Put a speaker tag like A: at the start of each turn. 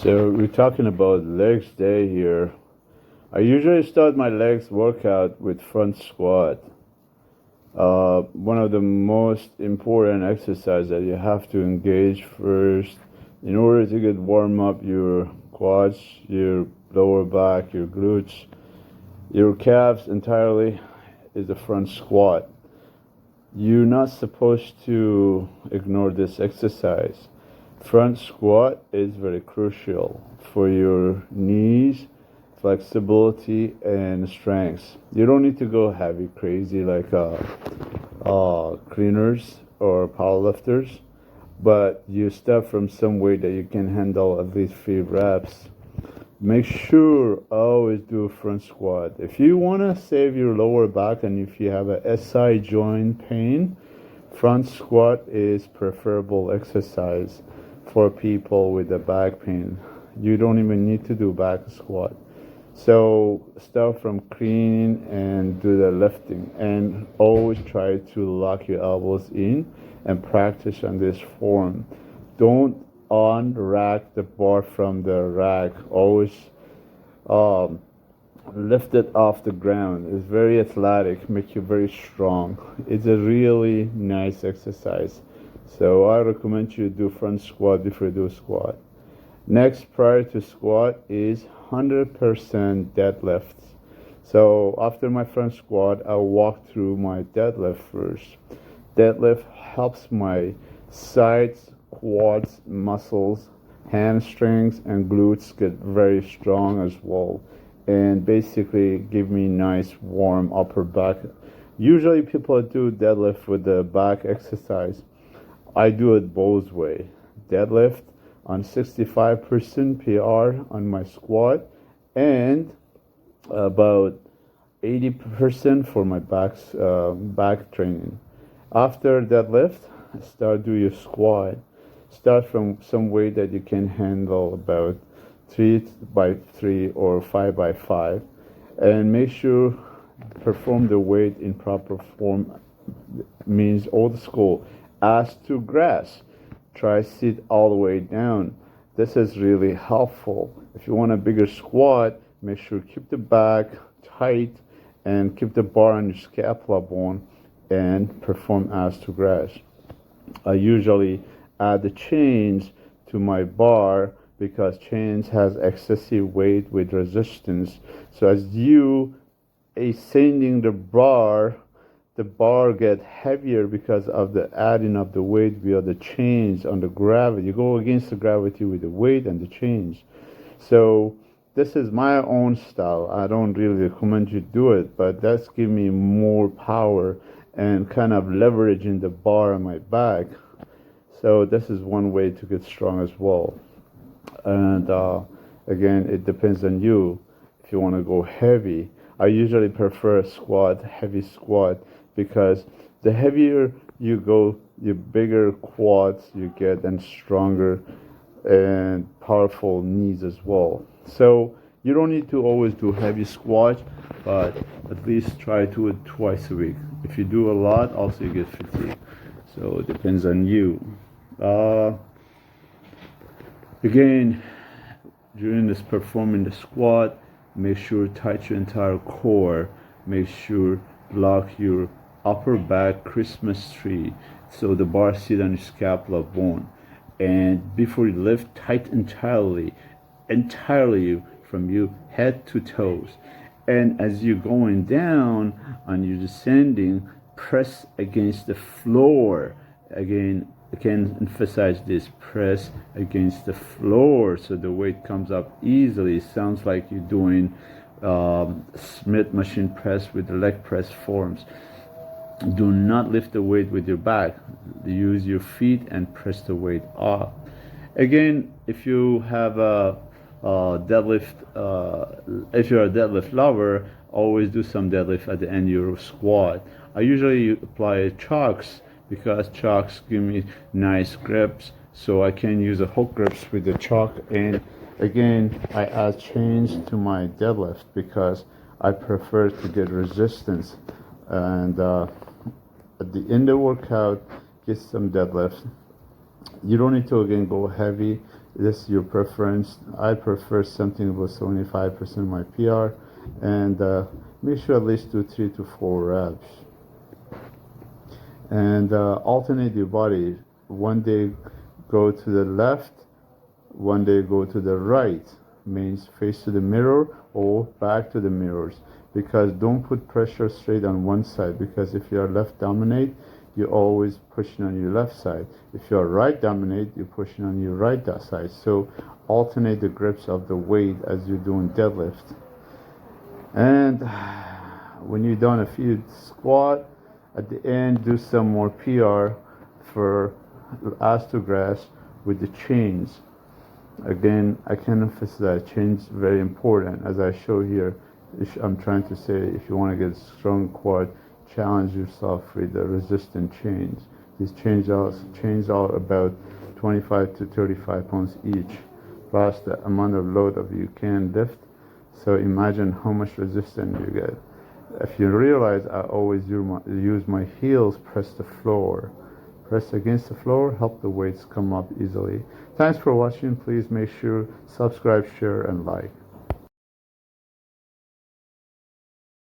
A: So we're talking about legs day here. I usually start my legs workout with front squat. One of the most important exercises that you have to engage first in order to get warm up your quads, your lower back, your glutes, your calves entirely is the front squat. You're not supposed to ignore this exercise. Front squat is very crucial for your knees, flexibility, and strength. You don't need to go heavy, crazy like cleaners or powerlifters, but you start from some weight that you can handle at least 3 reps. Make sure always do a front squat. If you want to save your lower back and if you have a SI joint pain, front squat is preferable exercise for people with the back pain. You don't even need to do back squat. So start from cleaning and do the lifting, and always try to lock your elbows in and practice on this form. Don't unrack the bar from the rack. Always lift it off the ground. It's very athletic, make you very strong. It's a really nice exercise. So I recommend you do front squat before you do squat. Next, prior to squat, is 100% deadlifts. So after my front squat, I'll walk through my deadlift first. Deadlift helps my sides, quads, muscles, hamstrings, and glutes get very strong as well, and basically give me nice warm upper back. Usually people do deadlift with the back exercise. I do it both way. Deadlift on 65% PR on my squat, and about 80% for my back training. After deadlift, start do your squat. Start from some weight that you can handle, about 3x3 or 5x5, and make sure perform the weight in proper form. Means old school, ass to grass. Try sit all the way down. This is really helpful. If you want a bigger squat, make sure keep the back tight and keep the bar on your scapula bone and perform ass to grass. I usually add the chains to my bar because chains has excessive weight with resistance. So as you ascending the bar get heavier because of the adding of the weight via the chains on the gravity. You go against the gravity with the weight and the chains. So this is my own style. I don't really recommend you do it, but that's give me more power and kind of leveraging the bar on my back. So this is one way to get strong as well. And again, it depends on you if you want to go heavy. I usually prefer a squat, heavy squat, because the heavier you go, the bigger quads you get and stronger and powerful knees as well. So you don't need to always do heavy squats, but at least try to do it twice a week. If you do a lot, also you get fatigue. So it depends on you. Again, during this performing the squat, make sure tight your entire core. Make sure lock your upper back Christmas tree so the bar sit on your scapula bone. And before you lift, tight entirely from your head to toes. And as you're going down and you're descending, press against the floor. Again, I can emphasize this, press against the floor so the weight comes up easily. It sounds like you're doing Smith machine press with the leg press forms. Do not lift the weight with your back. Use your feet and press the weight up. Again, if you have a deadlift, if you're a deadlift lover, always do some deadlift at the end of your squat. I usually apply chalks because chalks give me nice grips, so I can use the hook grips with the chalk. And again, I add chains to my deadlift because I prefer to get resistance. And at the end of the workout, get some deadlifts. You don't need to again go heavy. This is your preference. I prefer something about 75% of my PR, and make sure at least do 3 to 4 reps. And alternate your body. One day go to the left, one day go to the right. Means face to the mirror or back to the mirrors, because don't put pressure straight on one side, because if you are left dominate, you're always pushing on your left side. If you are right dominate, you're pushing on your right side. So alternate the grips of the weight as you're doing deadlift. And when you're done a few squat, at the end do some more PR for ass to grass with the chains. Again, I can emphasize that chains very important. As I show here, I'm trying to say, if you want to get a strong quad, challenge yourself with the resistant chains. These chains are about 25 to 35 pounds each, plus the amount of load that you can lift. So imagine how much resistance you get. If you realize, I always use my heels press the floor. Press against the floor, help the weights come up easily. Thanks for watching. Please make sure subscribe, share, and like.